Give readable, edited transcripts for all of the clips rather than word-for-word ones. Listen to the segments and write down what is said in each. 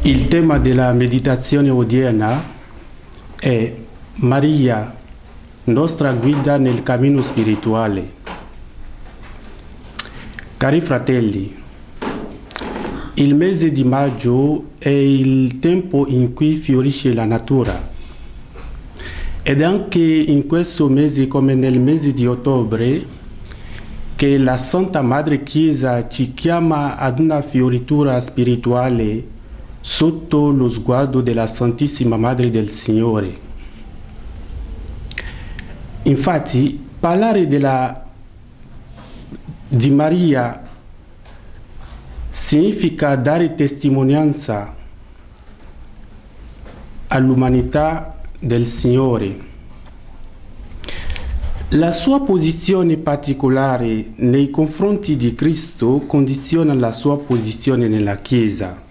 Il tema della meditazione odierna è Maria, nostra guida nel cammino spirituale. Cari fratelli, il mese di maggio è il tempo in cui fiorisce la natura. Ed anche in questo mese, come nel mese di ottobre, che la Santa Madre Chiesa ci chiama ad una fioritura spirituale sotto lo sguardo della Santissima Madre del Signore. Infatti, parlare di Maria significa dare testimonianza all'umanità del Signore. La sua posizione particolare nei confronti di Cristo condiziona la sua posizione nella Chiesa.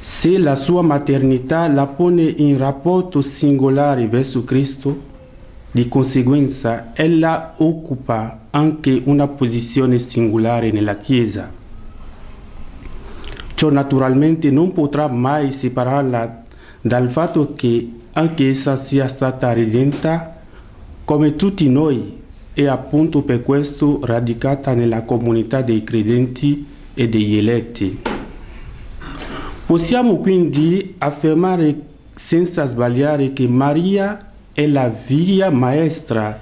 Se la sua maternità la pone in rapporto singolare verso Cristo, di conseguenza ella occupa anche una posizione singolare nella Chiesa. Ciò naturalmente non potrà mai separarla dal fatto che anche essa sia stata redenta come tutti noi e appunto per questo radicata nella comunità dei credenti e degli eletti. Possiamo quindi affermare senza sbagliare che Maria è la via maestra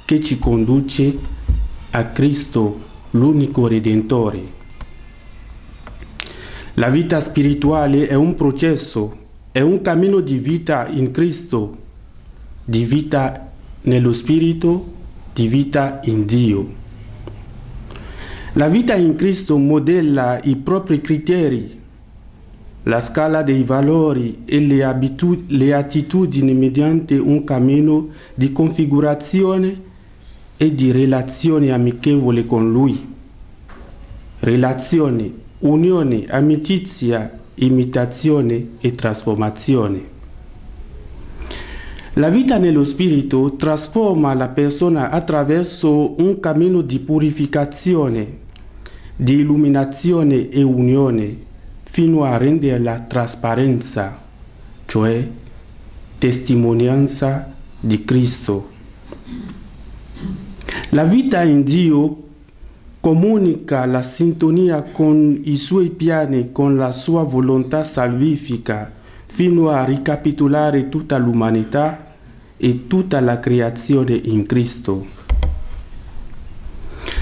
che ci conduce a Cristo, l'unico Redentore. La vita spirituale è un processo, è un cammino di vita in Cristo, di vita nello Spirito, di vita in Dio. La vita in Cristo modella i propri criteri, la scala dei valori e le attitudini mediante un cammino di configurazione e di relazione amichevole con Lui. Relazione, unione, amicizia, imitazione e trasformazione. La vita nello Spirito trasforma la persona attraverso un cammino di purificazione, di illuminazione e unione, fino a renderla trasparenza, cioè testimonianza di Cristo. La vita in Dio comunica la sintonia con i suoi piani, con la sua volontà salvifica, fino a ricapitolare tutta l'umanità e tutta la creazione in Cristo.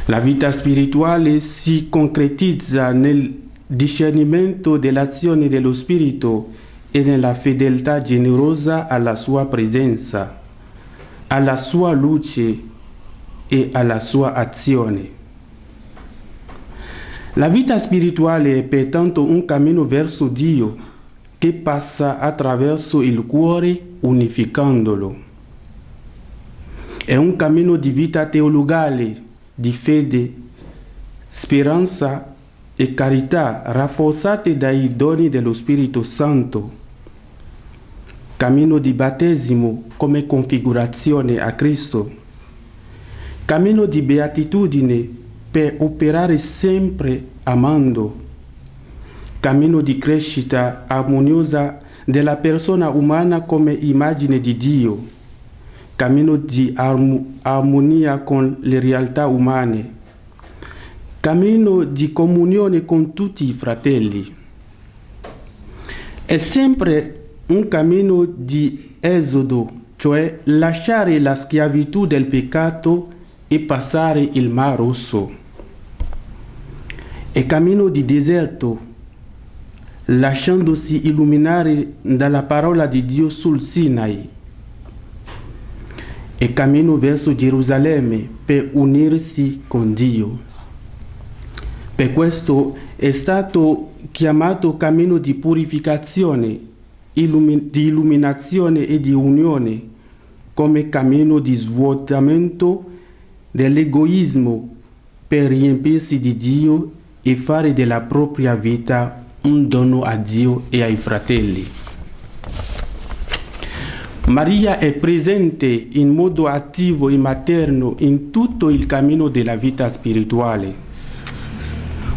La vita spirituale si concretizza nel discernimento dell'azione dello Spirito e nella fedeltà generosa alla sua presenza, alla sua luce e alla sua azione. La vita spirituale è pertanto un cammino verso Dio che passa attraverso il cuore unificandolo. È un cammino di vita teologale, di fede, speranza e carità rafforzate dai doni dello Spirito Santo. Cammino di battesimo come configurazione a Cristo. Cammino di beatitudine per operare sempre amando. Cammino di crescita armoniosa della persona umana come immagine di Dio. Cammino di armonia con le realtà umane. Cammino di comunione con tutti i fratelli. È sempre un cammino di esodo, cioè lasciare la schiavitù del peccato e passare il Mar Rosso. È cammino di deserto, lasciandosi illuminare dalla parola di Dio sul Sinai. È cammino verso Gerusalemme per unirsi con Dio. Per questo è stato chiamato cammino di purificazione, di illuminazione e di unione, come cammino di svuotamento dell'egoismo per riempirsi di Dio e fare della propria vita un dono a Dio e ai fratelli. Maria è presente in modo attivo e materno in tutto il cammino della vita spirituale.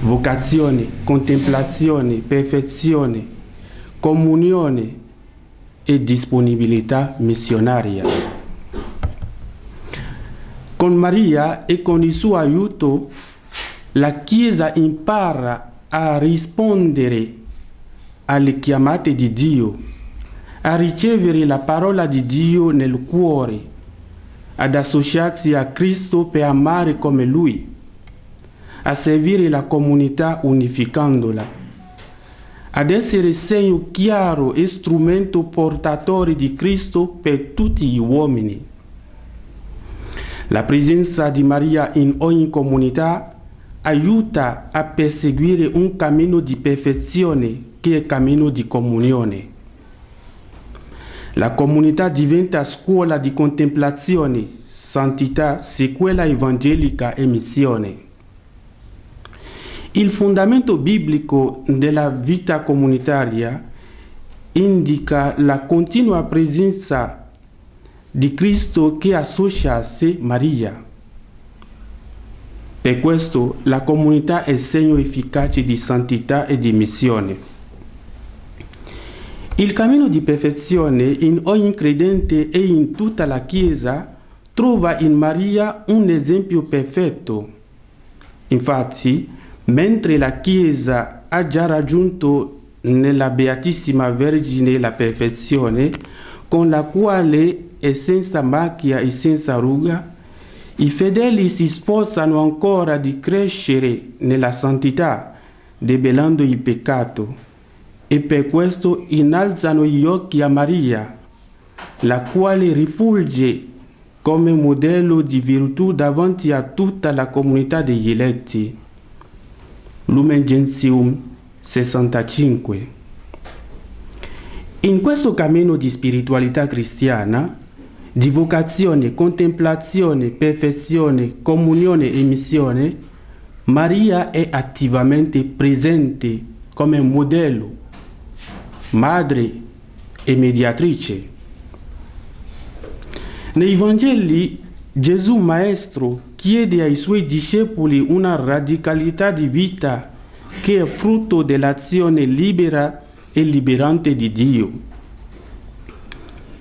vocazione, contemplazione, perfezione, comunione e disponibilità missionaria. Con Maria e con il suo aiuto, la Chiesa impara a rispondere alle chiamate di Dio, a ricevere la parola di Dio nel cuore, ad associarsi a Cristo per amare come Lui, a servire la comunità unificandola, ad essere segno chiaro e strumento portatore di Cristo per tutti gli uomini. La presenza di Maria in ogni comunità aiuta a perseguire un cammino di perfezione che è il cammino di comunione. La comunità diventa scuola di contemplazione, santità, sequela evangelica e missione. Il fondamento biblico della vita comunitaria indica la continua presenza di Cristo che associa a sé Maria. Per questo la comunità è segno efficace di santità e di missione. Il cammino di perfezione in ogni credente e in tutta la Chiesa trova in Maria un esempio perfetto. Infatti, mentre la Chiesa ha già raggiunto nella Beatissima Vergine la perfezione, con la quale è senza macchia e senza ruga, i fedeli si sforzano ancora di crescere nella santità, debellando il peccato, e per questo innalzano gli occhi a Maria, la quale rifulge come modello di virtù davanti a tutta la comunità degli eletti. Lumen Gentium 65. In questo cammino di spiritualità cristiana, di vocazione, contemplazione, perfezione, comunione e missione, Maria è attivamente presente come modello, madre e mediatrice. Nei Vangeli, Gesù Maestro chiede ai suoi discepoli una radicalità di vita che è frutto dell'azione libera e liberante di Dio.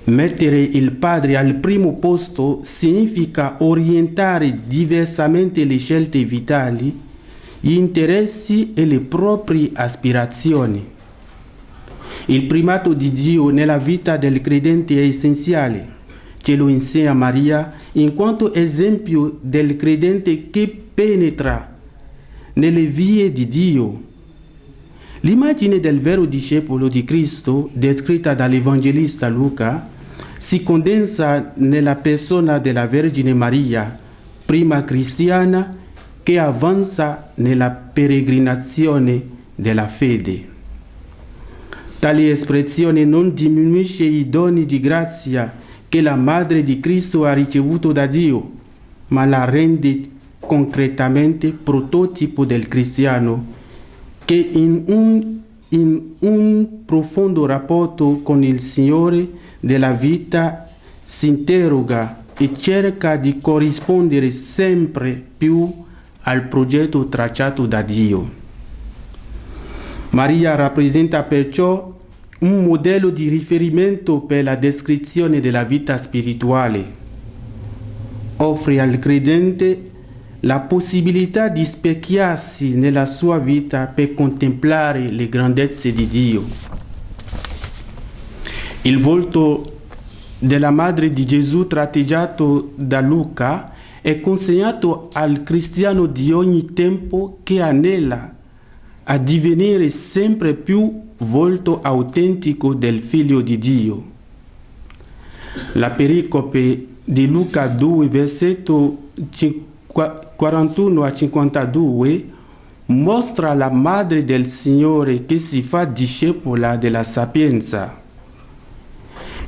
Mettere il Padre al primo posto significa orientare diversamente le scelte vitali, gli interessi e le proprie aspirazioni. Il primato di Dio nella vita del credente è essenziale. Ce lo insegna Maria in quanto esempio del credente che penetra nelle vie di Dio. L'immagine del vero discepolo di Cristo, descritta dall'Evangelista Luca, si condensa nella persona della Vergine Maria, prima cristiana, che avanza nella peregrinazione della fede. Tale espressione non diminuisce i doni di grazia che la Madre di Cristo ha ricevuto da Dio, ma la rende concretamente prototipo del cristiano, che in un profondo rapporto con il Signore della vita si interroga e cerca di corrispondere sempre più al progetto tracciato da Dio. Maria rappresenta perciò un modello di riferimento per la descrizione della vita spirituale. Offre al credente la possibilità di specchiarsi nella sua vita per contemplare le grandezze di Dio. Il volto della Madre di Gesù tratteggiato da Luca è consegnato al cristiano di ogni tempo che anela a divenire sempre più volto autentico del Figlio di Dio. La pericope di Luca 2, versetto 41 a 52, mostra la Madre del Signore che si fa discepola della sapienza.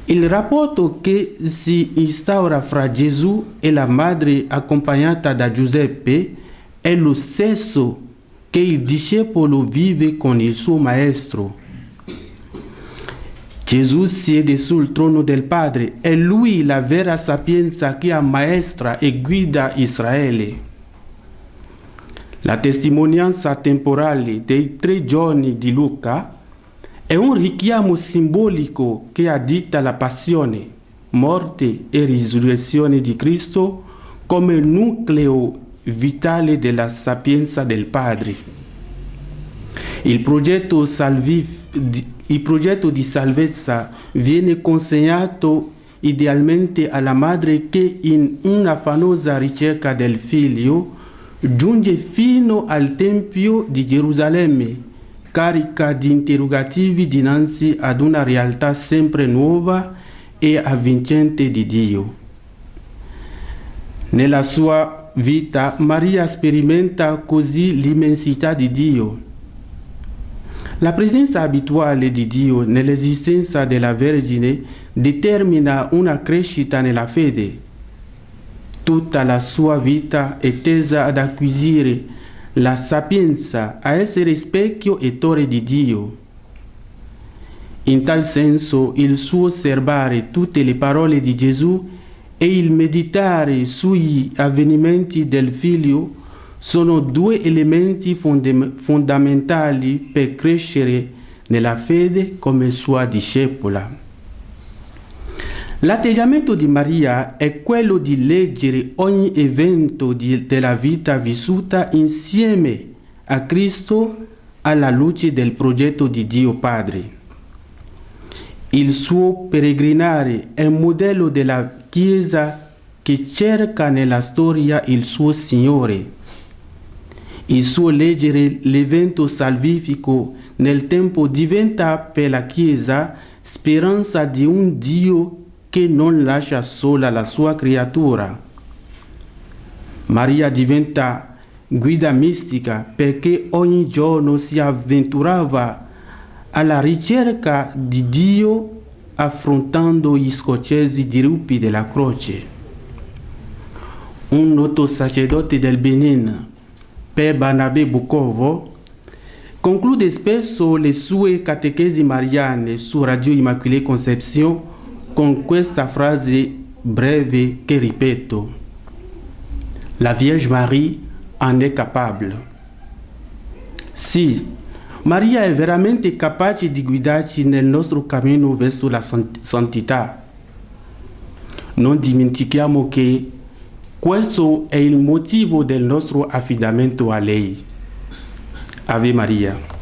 Il rapporto che si instaura fra Gesù e la Madre accompagnata da Giuseppe è lo stesso che il discepolo vive con il suo Maestro. Gesù siede sul trono del Padre, è Lui la vera sapienza che ammaestra e guida Israele. La testimonianza temporale dei 3 giorni di Luca è un richiamo simbolico che addita la passione, morte e risurrezione di Cristo come nucleo vitale della sapienza del Padre. Il progetto di salvezza viene consegnato idealmente alla madre che in un'affanosa ricerca del figlio giunge fino al Tempio di Gerusalemme, carica di interrogativi dinanzi ad una realtà sempre nuova e avvincente di Dio. Nella sua vita Maria sperimenta così l'immensità di Dio. La presenza abituale di Dio nell'esistenza della Vergine determina una crescita nella fede. Tutta la sua vita è tesa ad acquisire la sapienza, a essere specchio e torre di Dio. In tal senso il suo osservare tutte le parole di Gesù e il meditare sugli avvenimenti del Figlio sono 2 elementi fondamentali per crescere nella fede come sua discepola. L'atteggiamento di Maria è quello di leggere ogni evento della vita vissuta insieme a Cristo alla luce del progetto di Dio Padre. Il suo peregrinare è un modello della Chiesa che cerca nella storia il suo Signore. Il suo leggere l'evento salvifico nel tempo diventa per la Chiesa speranza di un Dio che non lascia sola la sua creatura. Maria diventa guida mistica perché ogni giorno si avventurava alla ricerca di Dio affrontando gli scozzesi dirupi della croce. Un noto sacerdote del Benin, Père Barnabé Bukovo, conclude spesso le sue catechesi mariane su Radio Immaculée Conception con questa frase breve che ripeto: la Vierge Marie en est capable. Sì, Maria è veramente capace di guidarci nel nostro cammino verso la santità. Non dimentichiamo che questo è il motivo del nostro affidamento a lei. Ave Maria.